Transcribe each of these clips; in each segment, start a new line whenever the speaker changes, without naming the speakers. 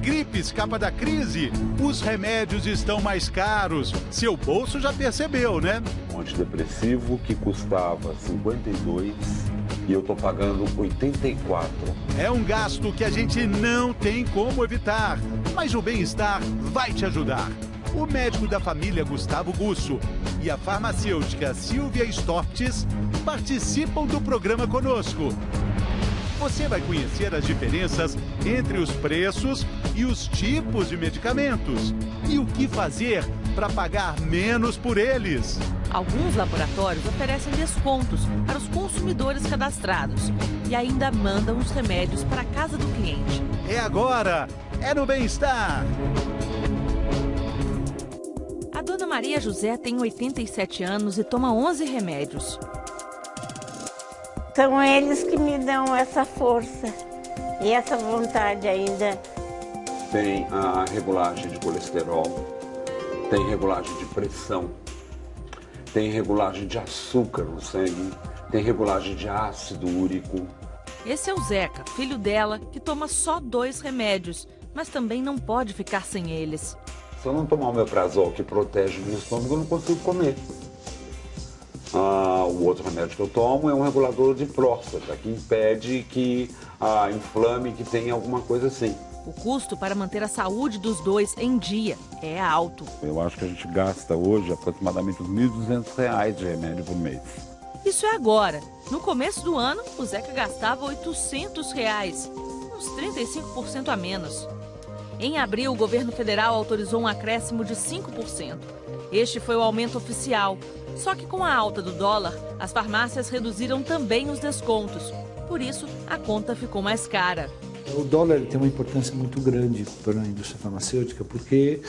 gripe escapa da crise, os remédios estão mais caros. Seu bolso já percebeu, né?
Um antidepressivo que custava 52 e eu tô pagando 84.
É um gasto que a gente não tem como evitar, mas o Bem-Estar vai te ajudar. O médico da família Gustavo Gusso e a farmacêutica Silvia Stortes participam do programa conosco. Você vai conhecer as diferenças entre os preços e os tipos de medicamentos e o que fazer para pagar menos por eles.
Alguns laboratórios oferecem descontos para os consumidores cadastrados e ainda mandam os remédios para a casa do cliente.
É agora, é no Bem-Estar.
A dona Maria José tem 87 anos e toma 11 remédios.
São eles que me dão essa força e essa vontade ainda.
Tem a regulagem de colesterol, tem regulagem de pressão, tem regulagem de açúcar no sangue, tem regulagem de ácido úrico.
Esse é o Zeca, filho dela, que toma só 2 remédios, mas também não pode ficar sem eles.
Se eu não tomar o omeprazol que protege o meu estômago, eu não consigo comer. O outro remédio que eu tomo é um regulador de próstata, que impede que inflame, que tenha alguma coisa assim.
O custo para manter a saúde dos dois em dia é alto.
Eu acho que a gente gasta hoje aproximadamente uns R$1.200 de remédio por mês.
Isso é agora. No começo do ano, o Zeca gastava R$800, uns 35% a menos. Em abril, o governo federal autorizou um acréscimo de 5%. Este foi o aumento oficial. Só que com a alta do dólar, as farmácias reduziram também os descontos. Por isso, a conta ficou mais cara.
O dólar tem uma importância muito grande para a indústria farmacêutica, porque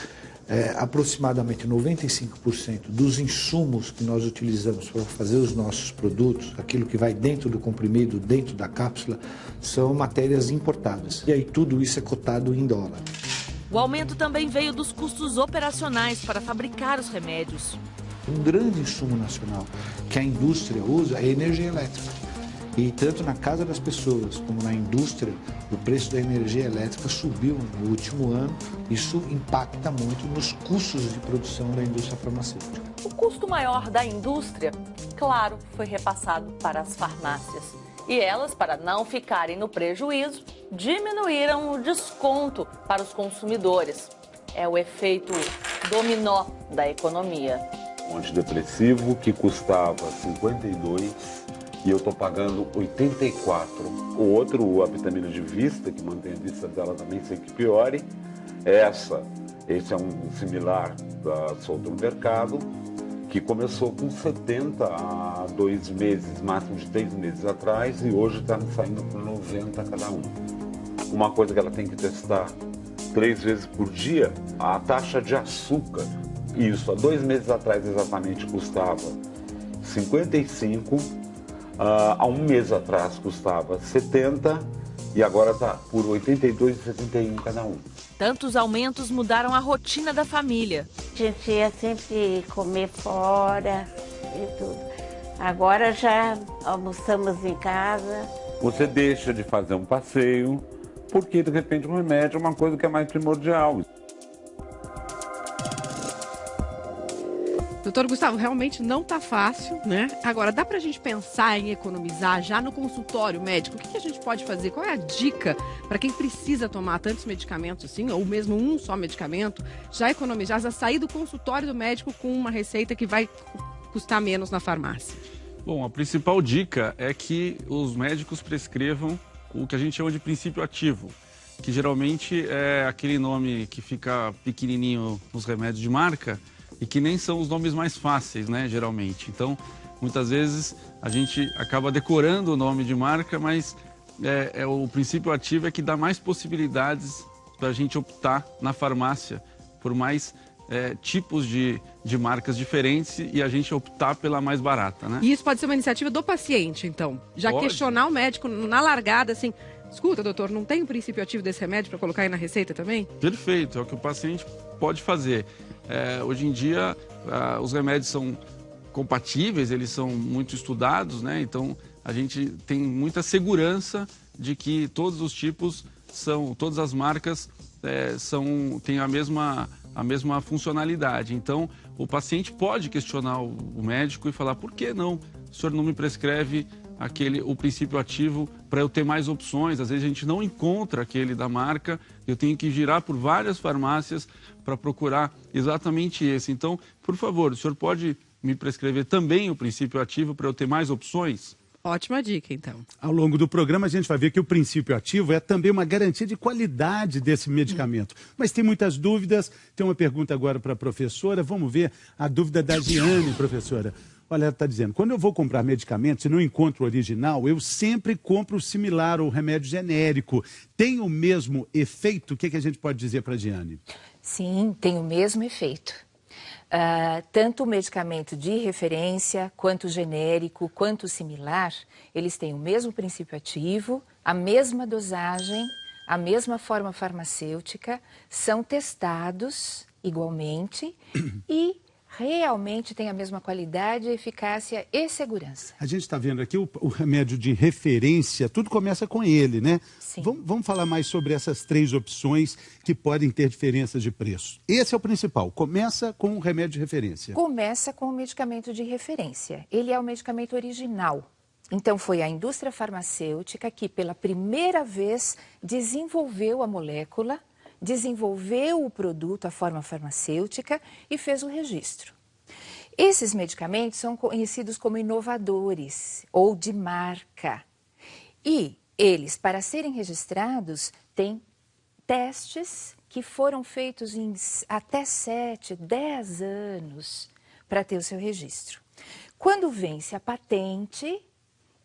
aproximadamente 95% dos insumos que nós utilizamos para fazer os nossos produtos, aquilo que vai dentro do comprimido, dentro da cápsula, são matérias importadas. E aí tudo isso é cotado em dólar.
O aumento também veio dos custos operacionais para fabricar os remédios.
Um grande insumo nacional que a indústria usa é a energia elétrica. E tanto na casa das pessoas como na indústria, o preço da energia elétrica subiu no último ano. Isso impacta muito nos custos de produção da indústria farmacêutica.
O custo maior da indústria, claro, foi repassado para as farmácias. E elas, para não ficarem no prejuízo, diminuíram o desconto para os consumidores. É o efeito dominó da economia.
Um antidepressivo que custava 52 e eu estou pagando 84. O outro, a vitamina de vista, que mantém a vista dela também sem que piore, esse é um similar solto no mercado, que começou com 70 há 2 meses, máximo de 3 meses atrás, e hoje está saindo por 90 cada um. Uma coisa que ela tem que testar 3 vezes por dia, a taxa de açúcar. Isso, há 2 meses atrás exatamente custava 55, há 1 mês atrás custava 70 e agora está por 82 e 71 cada um.
Tantos aumentos mudaram a rotina da família.
A gente ia sempre comer fora e tudo. Agora já almoçamos em casa.
Você deixa de fazer um passeio porque de repente um remédio é uma coisa que é mais primordial.
Doutor Gustavo, realmente não está fácil, né? Agora, dá para a gente pensar em economizar já no consultório médico? O que a gente pode fazer? Qual é a dica para quem precisa tomar tantos medicamentos assim, ou mesmo um só medicamento, já economizar, já sair do consultório do médico com uma receita que vai custar menos na farmácia?
Bom, a principal dica é que os médicos prescrevam o que a gente chama de princípio ativo, que geralmente é aquele nome que fica pequenininho nos remédios de marca, e que nem são os nomes mais fáceis, né, geralmente. Então, muitas vezes a gente acaba decorando o nome de marca, mas o princípio ativo é que dá mais possibilidades para a gente optar na farmácia por mais tipos de marcas diferentes e a gente optar pela mais barata, né?
E isso pode ser uma iniciativa do paciente, então? Já
Pode.
Questionar o médico na largada, assim, escuta, doutor, não tem o princípio ativo desse remédio para colocar aí na receita também?
Perfeito, é o que o paciente pode fazer. Hoje em dia, os remédios são compatíveis, eles são muito estudados, né? Então, a gente tem muita segurança de que todos os tipos todas as marcas têm a mesma funcionalidade. Então, o paciente pode questionar o médico e falar: por que não? O senhor não me prescreve o princípio ativo para eu ter mais opções? Às vezes a gente não encontra aquele da marca, eu tenho que girar por várias farmácias para procurar exatamente esse. Então, por favor, o senhor pode me prescrever também o princípio ativo para eu ter mais opções?
Ótima dica, então.
Ao longo do programa, a gente vai ver que o princípio ativo é também uma garantia de qualidade desse medicamento. Mas tem muitas dúvidas. Tem uma pergunta agora para a professora. Vamos ver a dúvida da Giane, professora. Olha, ela está dizendo: quando eu vou comprar medicamento, se não encontro o original, eu sempre compro o similar ou remédio genérico. Tem o mesmo efeito? O que a gente pode dizer para a Giane?
Sim, tem o mesmo efeito. Tanto o medicamento de referência, quanto o genérico, quanto o similar, eles têm o mesmo princípio ativo, a mesma dosagem, a mesma forma farmacêutica, são testados igualmente e realmente têm a mesma qualidade, eficácia e segurança.
A gente está vendo aqui o remédio de referência, tudo começa com ele, né?
Sim.
Vamos falar mais sobre essas 3 opções que podem ter diferenças de preço. Esse é o principal, começa com o remédio de referência.
Começa com o medicamento de referência. Ele é o medicamento original. Então, foi a indústria farmacêutica que, pela primeira vez, desenvolveu a molécula, desenvolveu o produto, a forma farmacêutica e fez o registro. Esses medicamentos são conhecidos como inovadores ou de marca. E eles, para serem registrados, têm testes que foram feitos em até 7, 10 anos para ter o seu registro. Quando vence a patente,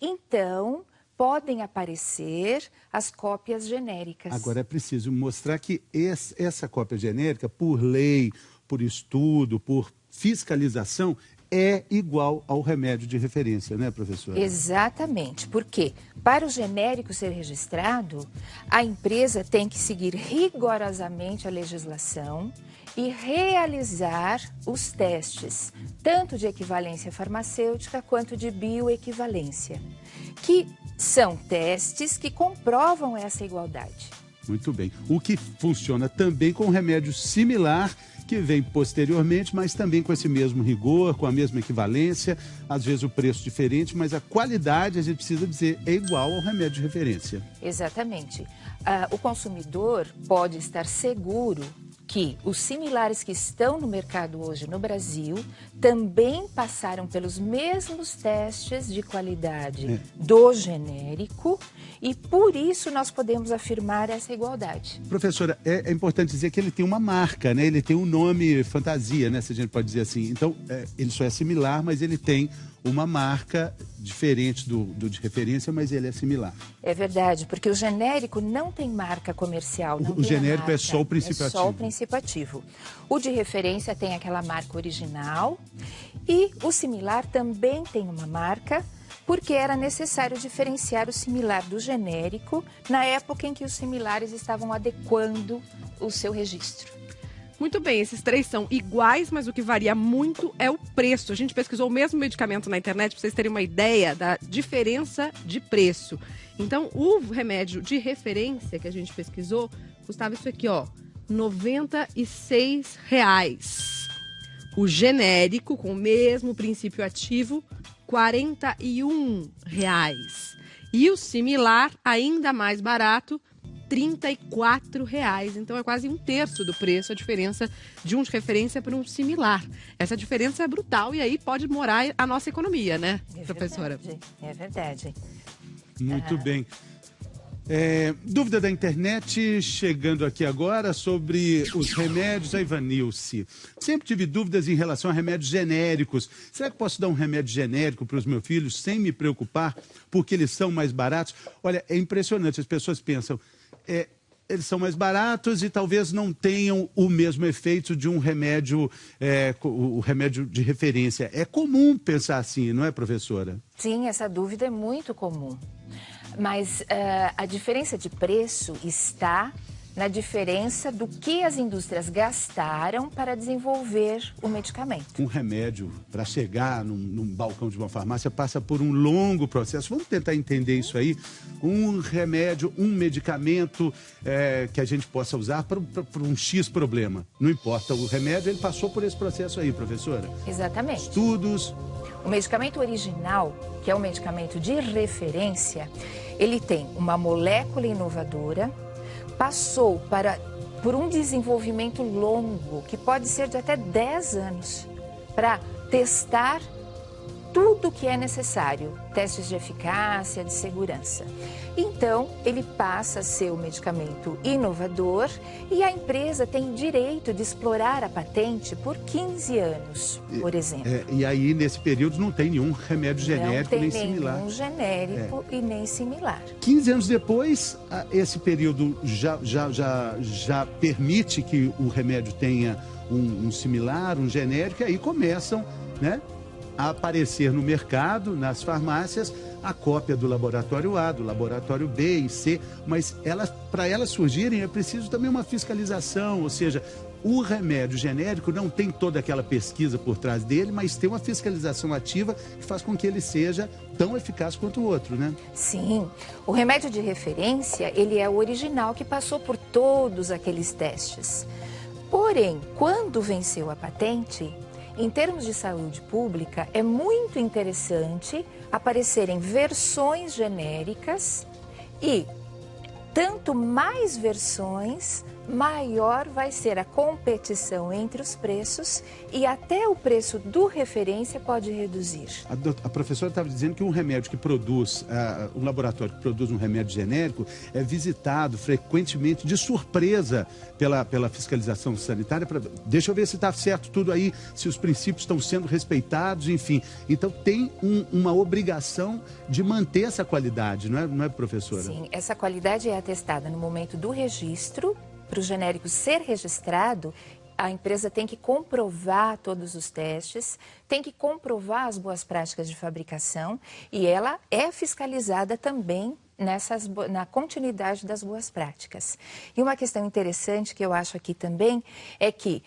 então podem aparecer as cópias genéricas.
Agora é preciso mostrar que essa cópia genérica, por lei, por estudo, por fiscalização, é igual ao remédio de referência, né, professora?
Exatamente, porque para o genérico ser registrado, a empresa tem que seguir rigorosamente a legislação e realizar os testes, tanto de equivalência farmacêutica quanto de bioequivalência, que são testes que comprovam essa igualdade.
Muito bem. O que funciona também com remédio similar, que vem posteriormente, mas também com esse mesmo rigor, com a mesma equivalência, às vezes o preço diferente, mas a qualidade, a gente precisa dizer, é igual ao remédio de referência.
Exatamente. O consumidor pode estar seguro que os similares que estão no mercado hoje no Brasil também passaram pelos mesmos testes de qualidade do genérico e por isso nós podemos afirmar essa igualdade.
Professora, é importante dizer que ele tem uma marca, né? Ele tem um nome fantasia, né? Se a gente pode dizer assim. Então, ele só é similar, mas ele tem uma marca diferente do de referência, mas ele é similar.
É verdade, porque o genérico não tem marca comercial. Não
o genérico marca, é só o princípio ativo.
É só o princípio ativo. O de referência tem aquela marca original e o similar também tem uma marca, porque era necessário diferenciar o similar do genérico na época em que os similares estavam adequando o seu registro.
Muito bem, esses 3 são iguais, mas o que varia muito é o preço. A gente pesquisou o mesmo medicamento na internet para vocês terem uma ideia da diferença de preço. Então, o remédio de referência que a gente pesquisou custava isso aqui, ó, R$ 96. O genérico, com o mesmo princípio ativo, R$ 41. E o similar, ainda mais barato, R$ 34. Então é quase 1/3 do preço a diferença de um de referência para um similar. Essa diferença é brutal e aí pode morar a nossa economia, né, professora?
É verdade.
Muito bem. Dúvida da internet chegando aqui agora sobre os remédios. A Ivanilce: sempre tive dúvidas em relação a remédios genéricos. Será que posso dar um remédio genérico para os meus filhos sem me preocupar porque eles são mais baratos? Olha, é impressionante, as pessoas pensam, eles são mais baratos e talvez não tenham o mesmo efeito de um remédio, o remédio de referência. É comum pensar assim, não é, professora?
Sim, essa dúvida é muito comum. Mas a diferença de preço está na diferença do que as indústrias gastaram para desenvolver o medicamento.
Um remédio, para chegar num balcão de uma farmácia, passa por um longo processo. Vamos tentar entender isso aí. Um remédio, um medicamento que a gente possa usar para um X problema. Não importa o remédio, ele passou por esse processo aí, professora.
Exatamente.
Estudos.
O medicamento original, que é o medicamento de referência, ele tem uma molécula inovadora, passou por um desenvolvimento longo, que pode ser de até 10 anos, para testar tudo que é necessário, testes de eficácia, de segurança. Então, ele passa a ser um medicamento inovador e a empresa tem direito de explorar a patente por 15 anos, por exemplo.
E aí, nesse período, não tem nenhum remédio genérico nem similar.
Não tem nenhum genérico e nem similar.
15 anos depois, esse período já permite que o remédio tenha um similar, um genérico, e aí começam, né, a aparecer no mercado, nas farmácias, a cópia do laboratório A, do laboratório B e C, mas para elas surgirem é preciso também uma fiscalização, ou seja, o remédio genérico não tem toda aquela pesquisa por trás dele, mas tem uma fiscalização ativa que faz com que ele seja tão eficaz quanto o outro, né?
Sim, o remédio de referência, ele é o original que passou por todos aqueles testes. Porém, quando venceu a patente, em termos de saúde pública, é muito interessante aparecerem versões genéricas e, tanto mais versões, maior vai ser a competição entre os preços e até o preço do referência pode reduzir.
A professora estava dizendo que um remédio que produz, um laboratório que produz um remédio genérico é visitado frequentemente de surpresa pela fiscalização sanitária. Deixa eu ver se está certo tudo aí, se os princípios estão sendo respeitados, enfim. Então tem uma obrigação de manter essa qualidade, não é, professora?
Sim, essa qualidade é atestada no momento do registro. Para o genérico ser registrado, a empresa tem que comprovar todos os testes, tem que comprovar as boas práticas de fabricação e ela é fiscalizada também na continuidade das boas práticas. E uma questão interessante que eu acho aqui também é que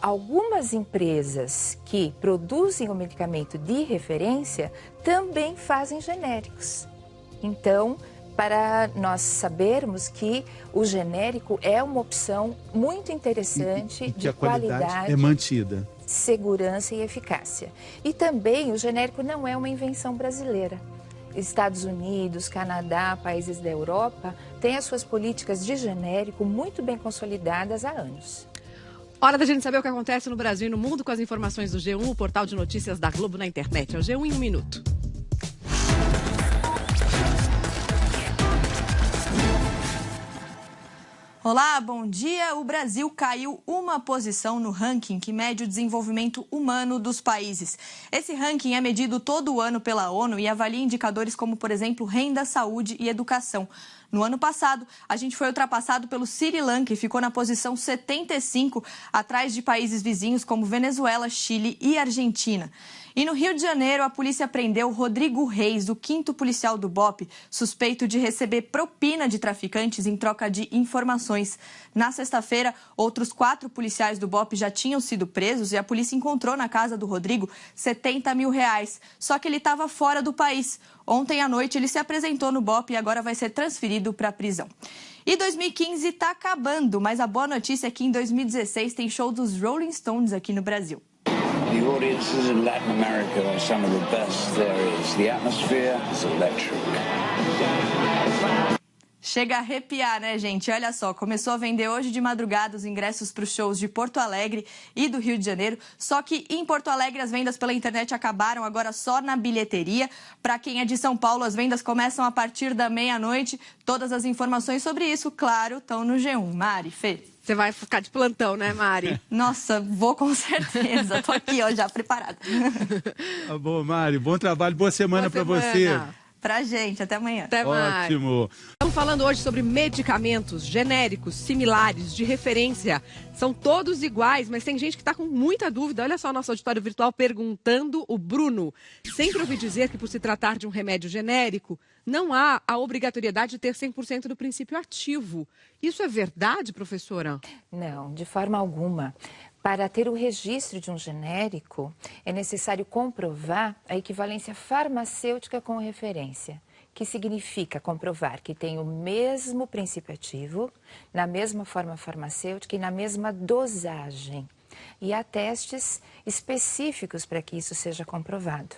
algumas empresas que produzem o medicamento de referência também fazem genéricos. Então, para nós sabermos que o genérico é uma opção muito interessante de qualidade,
é mantida,
segurança e eficácia. E também o genérico não é uma invenção brasileira. Estados Unidos, Canadá, países da Europa têm as suas políticas de genérico muito bem consolidadas há anos.
Hora da gente saber o que acontece no Brasil e no mundo com as informações do G1, o portal de notícias da Globo na internet. É o G1 em 1 minuto.
Olá, bom dia. O Brasil caiu uma posição no ranking que mede o desenvolvimento humano dos países. Esse ranking é medido todo ano pela ONU e avalia indicadores como, por exemplo, renda, saúde e educação. No ano passado, a gente foi ultrapassado pelo Sri Lanka e ficou na posição 75, atrás de países vizinhos como Venezuela, Chile e Argentina. E no Rio de Janeiro, a polícia prendeu Rodrigo Reis, o 5º policial do BOPE, suspeito de receber propina de traficantes em troca de informações. Na sexta-feira, outros 4 policiais do BOPE já tinham sido presos e a polícia encontrou na casa do Rodrigo R$70 mil. Só que ele estava fora do país. Ontem à noite, ele se apresentou no BOPE e agora vai ser transferido para a prisão. E 2015 está acabando, mas a boa notícia é que em 2016 tem show dos Rolling Stones aqui no Brasil.
The audiences in Latin America are some of the best there is. The atmosphere is electric.
Chega a arrepiar, né, gente? Olha só, começou a vender hoje de madrugada os ingressos para os shows de Porto Alegre e do Rio de Janeiro. Só que em Porto Alegre as vendas pela internet acabaram agora só na bilheteria. Para quem é de São Paulo, as vendas começam a partir da meia-noite. Todas as informações sobre isso, claro, estão no G1. Mari, Fê.
Você vai ficar de plantão, né, Mari?
Nossa, vou com certeza. Tô aqui, ó, já preparada.
Tá bom, Mari. Bom trabalho, boa semana para você.
pra gente. Até amanhã.
Até mais.
Ótimo.
Estamos falando hoje sobre medicamentos genéricos, similares, de referência. São todos iguais, mas tem gente que está com muita dúvida. Olha só o nosso auditório virtual perguntando o Bruno. Sempre ouvi dizer que por se tratar de um remédio genérico, não há a obrigatoriedade de ter 100% do princípio ativo. Isso é verdade, professora?
Não, de forma alguma. Para ter o registro de um genérico, é necessário comprovar a equivalência farmacêutica com referência, que significa comprovar que tem o mesmo princípio ativo, na mesma forma farmacêutica e na mesma dosagem. E há testes específicos para que isso seja comprovado.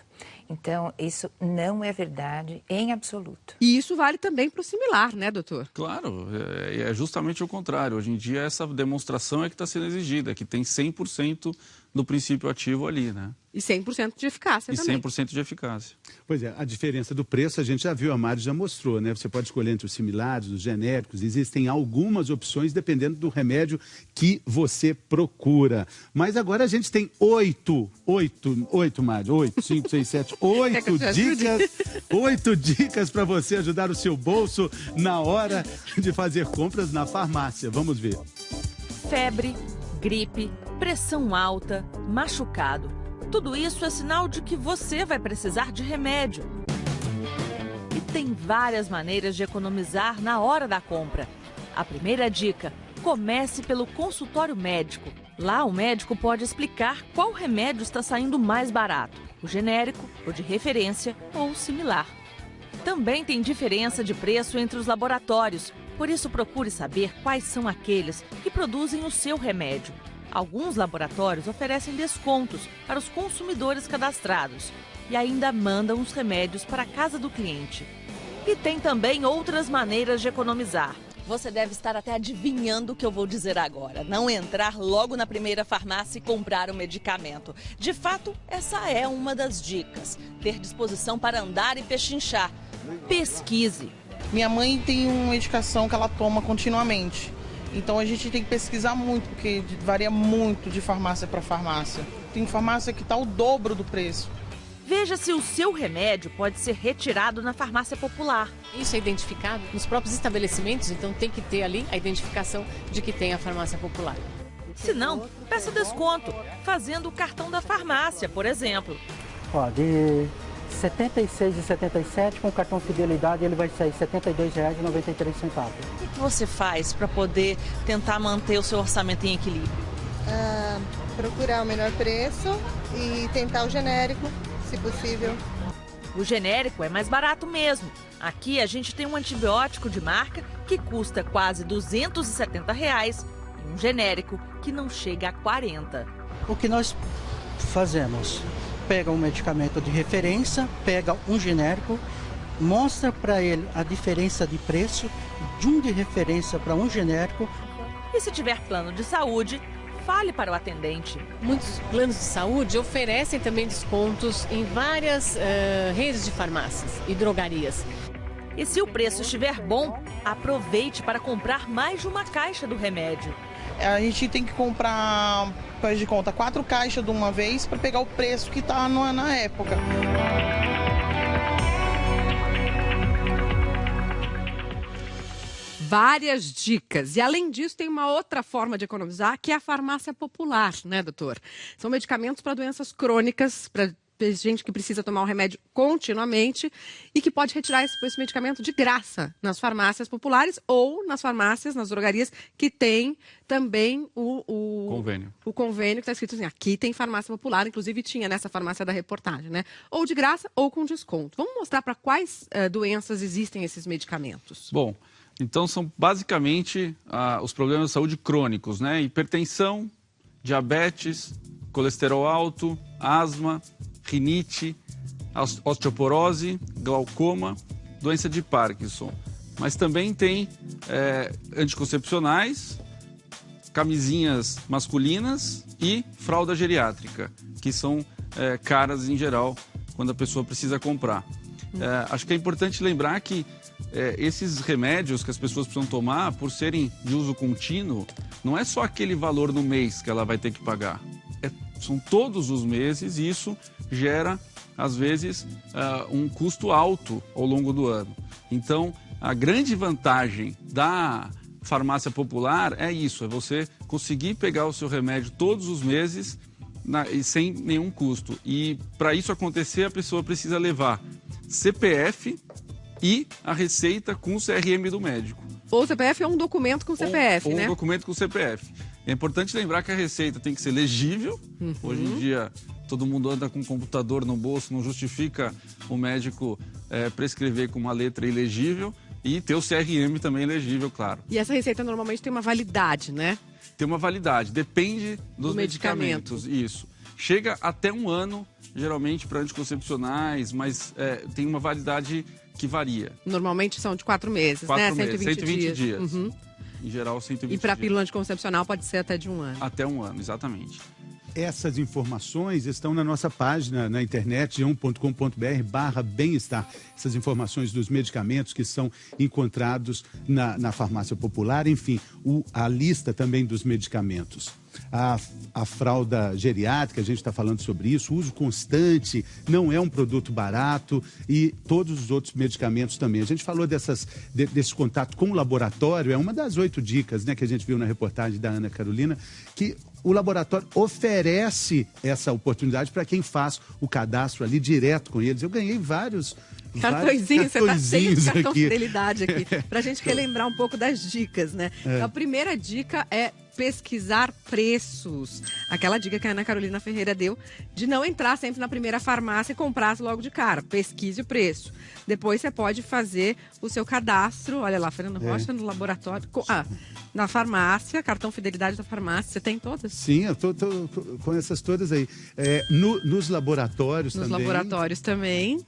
Então, isso não é verdade em absoluto.
E isso vale também para o similar, né, doutor?
Claro, é justamente o contrário. Hoje em dia, essa demonstração é que está sendo exigida, que tem 100% do princípio ativo ali, né?
E 100% de eficácia também.
E 100% de eficácia.
Pois é, a diferença do preço a gente já viu, a Mari já mostrou, né? Você pode escolher entre os similares, os genéricos, existem algumas opções dependendo do remédio que você procura. Mas agora a gente tem 8, Mari, 8, 5, 6, 7, 8 dicas para você ajudar o seu bolso na hora de fazer compras na farmácia. Vamos ver.
Febre, gripe, pressão alta, machucado. Tudo isso é sinal de que você vai precisar de remédio. E tem várias maneiras de economizar na hora da compra. A primeira dica: comece pelo consultório médico. Lá o médico pode explicar qual remédio está saindo mais barato, o genérico, o de referência ou similar. Também tem diferença de preço entre os laboratórios, por isso procure saber quais são aqueles que produzem o seu remédio. Alguns laboratórios oferecem descontos para os consumidores cadastrados e ainda mandam os remédios para a casa do cliente. E tem também outras maneiras de economizar.
Você deve estar até adivinhando o que eu vou dizer agora. Não entrar logo na primeira farmácia e comprar o medicamento. De fato, essa é uma das dicas. Ter disposição para andar e pechinchar. Pesquise.
Minha mãe tem uma medicação que ela toma continuamente. Então a gente tem que pesquisar muito, porque varia muito de farmácia para farmácia. Tem farmácia que está o dobro do preço.
Veja se o seu remédio pode ser retirado na farmácia popular.
Isso é identificado nos próprios estabelecimentos, então tem que ter ali a identificação de que tem a farmácia popular.
Se não, peça desconto, fazendo o cartão da farmácia, por exemplo.
Ó, de R$ 76,77 com cartão Fidelidade ele vai sair R$ 72,93.
O que você faz para poder tentar manter o seu orçamento em equilíbrio?
Procurar o menor preço e tentar o genérico, se possível.
O genérico é mais barato mesmo. Aqui a gente tem um antibiótico de marca que custa quase R$ 270 e um genérico que não chega a 40.
O que nós fazemos? Pega um medicamento de referência, pega um genérico, mostra para ele a diferença de preço de um de referência para um genérico.
E se tiver plano de saúde, fale para o atendente.
Muitos planos de saúde oferecem também descontos em várias redes de farmácias e drogarias.
E se o preço estiver bom, aproveite para comprar mais de uma caixa do remédio.
A gente tem que comprar, faz de conta, 4 caixas de uma vez para pegar o preço que está na época.
Várias dicas. E além disso, tem uma outra forma de economizar, que é a farmácia popular, né, doutor? São medicamentos para doenças crônicas, para gente que precisa tomar o remédio continuamente e que pode retirar esse medicamento de graça nas farmácias populares ou nas farmácias, nas drogarias, que tem também o convênio que está escrito assim, aqui tem farmácia popular, inclusive tinha nessa farmácia da reportagem, né? Ou de graça ou com desconto. Vamos mostrar para quais doenças existem esses medicamentos.
Bom, então são basicamente os problemas de saúde crônicos, né? Hipertensão, diabetes, colesterol alto, asma, rinite, osteoporose, glaucoma, doença de Parkinson. Mas também tem anticoncepcionais, camisinhas masculinas e fralda geriátrica, que são caras em geral quando a pessoa precisa comprar. Acho que é importante lembrar que esses remédios que as pessoas precisam tomar, por serem de uso contínuo, não é só aquele valor no mês que ela vai ter que pagar. São todos os meses e isso gera às vezes, um custo alto ao longo do ano. Então, a grande vantagem da farmácia popular é isso, é você conseguir pegar o seu remédio todos os meses e sem nenhum custo. E para isso acontecer, a pessoa precisa levar CPF e a receita com o CRM do médico.
Ou o CPF é um documento com CPF, né?
Ou um documento com CPF. É importante lembrar que a receita tem que ser legível. Hoje em dia, todo mundo anda com um computador no bolso, não justifica o médico prescrever com uma letra ilegível. E ter o CRM também legível, claro.
E essa receita normalmente tem uma validade, né?
Tem uma validade, depende dos medicamentos. Isso. Chega até 1 ano, geralmente, para anticoncepcionais, mas tem uma validade que varia.
Normalmente são de 4 meses,
4
né?
meses, 120 dias. Em geral, 120 dias.
E para pílula anticoncepcional pode ser até de 1 ano.
Até 1 ano, exatamente.
Essas informações estão na nossa página na internet, g1.com.br/bem-estar. Essas informações dos medicamentos que são encontrados na farmácia popular, enfim, a lista também dos medicamentos. A fralda geriátrica, a gente está falando sobre isso, uso constante, não é um produto barato e todos os outros medicamentos também. A gente falou desse contato com o laboratório, é uma das 8 dicas, né, que a gente viu na reportagem da Ana Carolina, que o laboratório oferece essa oportunidade para quem faz o cadastro ali direto com eles. Eu ganhei vários
cartõezinhos, você está cheio de cartão
aqui.
Fidelidade aqui, para a gente relembrar um pouco das dicas, né? A primeira dica é pesquisar preços. Aquela dica que a Ana Carolina Ferreira deu de não entrar sempre na primeira farmácia e comprar logo de cara. Pesquise o preço. Depois você pode fazer o seu cadastro. Olha lá, Fernanda Rocha, no laboratório. Na farmácia, cartão Fidelidade da farmácia. Você tem todas?
Sim, eu tô com essas todas aí. Nos laboratórios também.
Nos laboratórios também.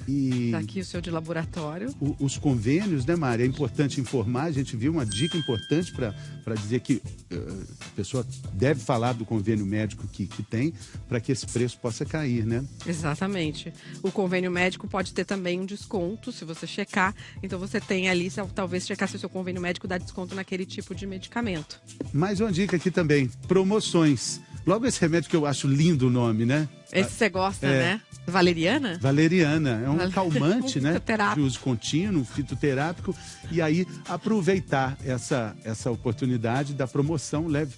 E
tá aqui o seu de laboratório.
Os convênios, né, Mari? É importante informar. A gente viu uma dica importante para dizer que a pessoa deve falar do convênio médico que tem para que esse preço possa cair, né?
Exatamente. O convênio médico pode ter também um desconto, se você checar. Então você tem ali, talvez checar se o seu convênio médico dá desconto naquele tipo de medicamento.
Mais uma dica aqui também, promoções. Logo esse remédio que eu acho lindo o nome, né?
Esse você gosta, né? Valeriana?
Valeriana. É um calmante, né?
De
uso contínuo, fitoterápico. E aí, aproveitar essa oportunidade da promoção leve.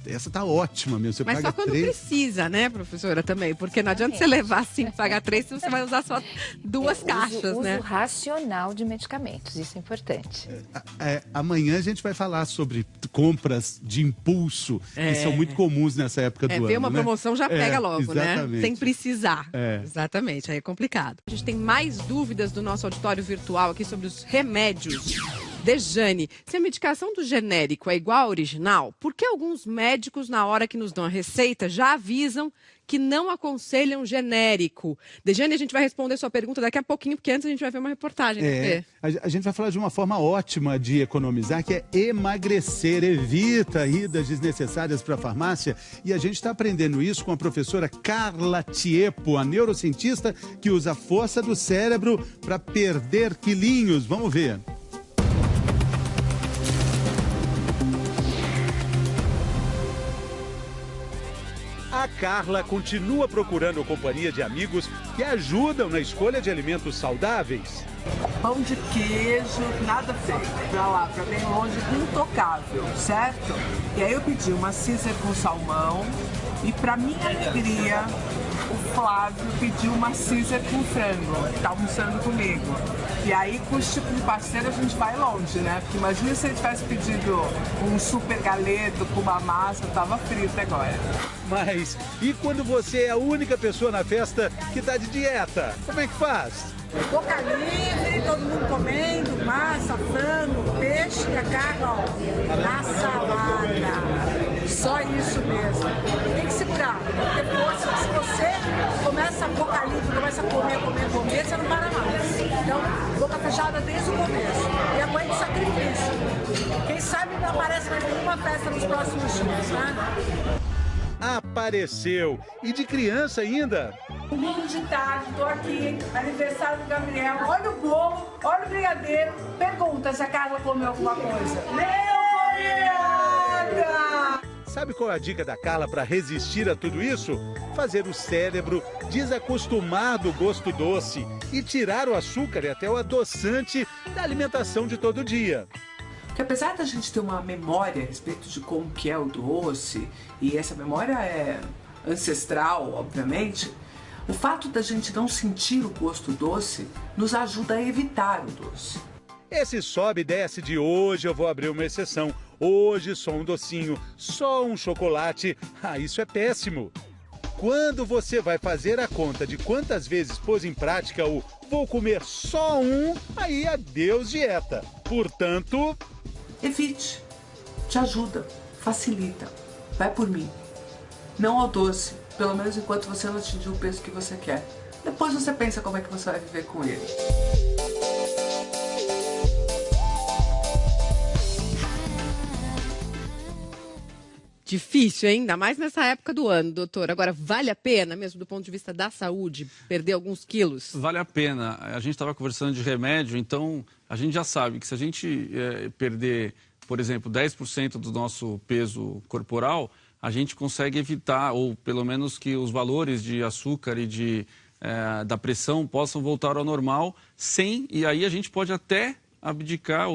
Essa tá ótima mesmo. Você
Mas
paga
só quando
3.
precisa, né, professora, também? Porque não adianta você levar 5 e pagar 3, senão você vai usar só 2 caixas, né?
Uso racional de medicamentos, isso é importante.
Amanhã a gente vai falar sobre compras de impulso, que são muito comuns nessa época do ano.
Ver uma promoção já pega logo,
exatamente.
né? Sem precisar. Exatamente, aí é complicado. A gente tem mais dúvidas do nosso auditório virtual aqui sobre os remédios. Dejane, se a medicação do genérico é igual ao original, por que alguns médicos, na hora que nos dão a receita, já avisam que não aconselham genérico? Dejane, a gente vai responder sua pergunta daqui a pouquinho, porque antes a gente vai ver uma reportagem.
A gente vai falar de uma forma ótima de economizar, que é emagrecer. Evita idas desnecessárias para a farmácia. E a gente está aprendendo isso com a professora Carla Tiepo, a neurocientista que usa a força do cérebro para perder quilinhos. Vamos ver. A Carla continua procurando a companhia de amigos que ajudam na escolha de alimentos saudáveis.
Pão de queijo, nada feito. Pra lá, pra bem longe, intocável, certo? E aí eu pedi uma Caesar com salmão e pra minha alegria, o Flávio pediu uma Caesar com frango, que tá almoçando comigo. E aí, com esse tipo de parceiro, a gente vai longe, né? Porque imagina se ele tivesse pedido um super galeto com uma massa, tava frito agora.
Mas, e quando você é a única pessoa na festa que tá de dieta? Como é que faz?
Boca livre, todo mundo comendo, massa, frango, peixe e a carne, ó, na salada. Só isso mesmo. Tem que segurar. Depois, se você começa a boca livre, começa a comer, você não para mais. Então, boca fechada desde o começo. E a mãe de sacrifício. Quem sabe não aparece mais nenhuma festa nos próximos dias, né?
Apareceu. E de criança ainda.
Domingo de tarde, tô aqui, aniversário do Gabriel. Olha o bolo, olha o brigadeiro. Pergunta se a Carla comeu alguma coisa. Meu,
sabe qual é a dica da Carla para resistir a tudo isso? Fazer o cérebro desacostumar do gosto doce e tirar o açúcar e até o adoçante da alimentação de todo dia.
Porque apesar da gente ter uma memória a respeito de como que é o doce, e essa memória é ancestral, obviamente, o fato da gente não sentir o gosto doce nos ajuda a evitar o doce.
Esse sobe e desce de hoje eu vou abrir uma exceção. Hoje só um docinho, só um chocolate. Isso é péssimo. Quando você vai fazer a conta de quantas vezes pôs em prática o vou comer só um, aí adeus dieta. Portanto...
evite. Te ajuda. Facilita. Vai por mim. Não ao doce. Pelo menos enquanto você não atingir o peso que você quer. Depois você pensa como é que você vai viver com ele.
Difícil, hein? Ainda mais nessa época do ano, doutor. Agora, vale a pena, mesmo do ponto de vista da saúde, perder alguns quilos?
Vale a pena. A gente estava conversando de remédio, então a gente já sabe que se a gente perder, por exemplo, 10% do nosso peso corporal, a gente consegue evitar, ou pelo menos que os valores de açúcar e da pressão possam voltar ao normal, e aí a gente pode até abdicar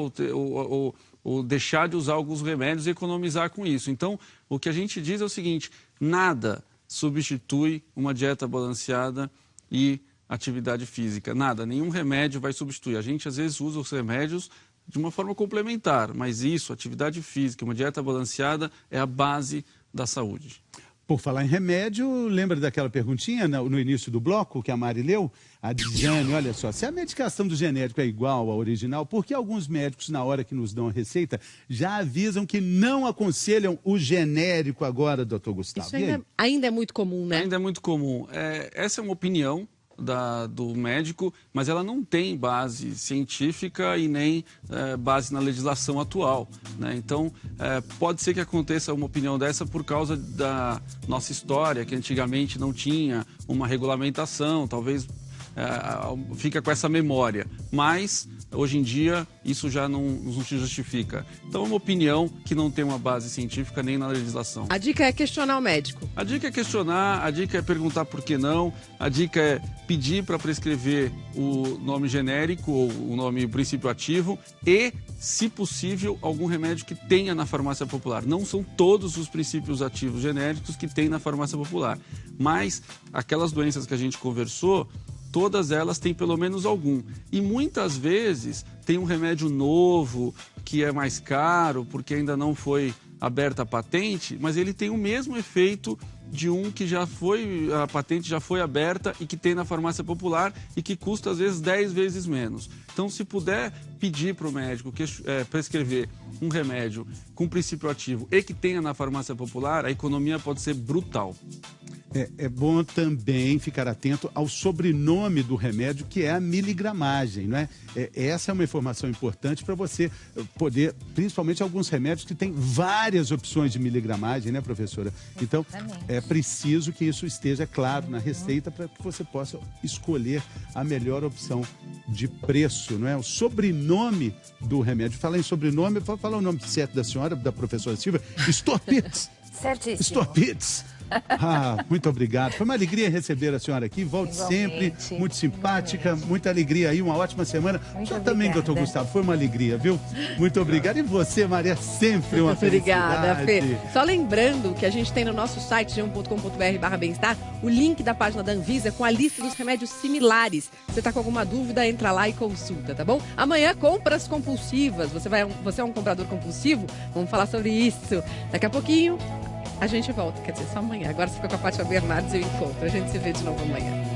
ou deixar de usar alguns remédios e economizar com isso. Então, o que a gente diz é o seguinte: nada substitui uma dieta balanceada e atividade física. Nada, nenhum remédio vai substituir. A gente, às vezes, usa os remédios de uma forma complementar, mas isso, atividade física, uma dieta balanceada, é a base da saúde.
Por falar em remédio, lembra daquela perguntinha no início do bloco que a Mari leu? A Diane, olha só, se a medicação do genérico é igual à original, por que alguns médicos, na hora que nos dão a receita, já avisam que não aconselham o genérico agora, doutor Gustavo?
Isso ainda é muito comum, né?
Ainda é muito comum. Essa é uma opinião do médico, mas ela não tem base científica e nem base na legislação atual, né? Então, pode ser que aconteça uma opinião dessa por causa da nossa história, que antigamente não tinha uma regulamentação, talvez fica com essa memória, mas hoje em dia isso já não se justifica. Então é uma opinião que não tem uma base científica nem na legislação.
A dica é questionar o médico.
A dica é questionar, a dica é perguntar por que não, a dica é pedir para prescrever o nome genérico ou o nome princípio ativo e, se possível, algum remédio que tenha na farmácia popular. Não são todos os princípios ativos genéricos que tem na farmácia popular, mas aquelas doenças que a gente conversou, todas elas têm pelo menos algum. E muitas vezes tem um remédio novo que é mais caro porque ainda não foi aberta a patente, mas ele tem o mesmo efeito de um que a patente já foi aberta e que tem na farmácia popular e que custa às vezes 10 vezes menos. Então, se puder pedir para o médico prescrever um remédio com princípio ativo e que tenha na farmácia popular, a economia pode ser brutal.
É bom também ficar atento ao sobrenome do remédio, que é a miligramagem, não é? Essa é uma informação importante para você poder, principalmente alguns remédios que têm várias opções de miligramagem, né, professora? Então, é preciso que isso esteja claro na receita para que você possa escolher a melhor opção de preço, não é? O sobrenome do remédio. Falar em sobrenome, eu vou falar o nome certo da senhora, da professora Silvia, Storpitz.
Certíssimo.
Storpitz. Muito obrigado. Foi uma alegria receber a senhora aqui. Volte sempre, muito simpática, muita alegria aí, uma ótima semana. Muito também, doutor Gustavo, foi uma alegria, viu? Muito obrigado. E você, Maria, sempre uma felicidade.
Obrigada, Fê. Só lembrando que a gente tem no nosso site, g1.com.br/bem-estar, o link da página da Anvisa com a lista dos remédios similares. Se você está com alguma dúvida, entra lá e consulta, tá bom? Amanhã, compras compulsivas. Você é um comprador compulsivo? Vamos falar sobre isso. Daqui a pouquinho a gente volta, quer dizer, só amanhã. Agora você fica com a Fátima Bernardes e eu encontro. A gente se vê de novo amanhã.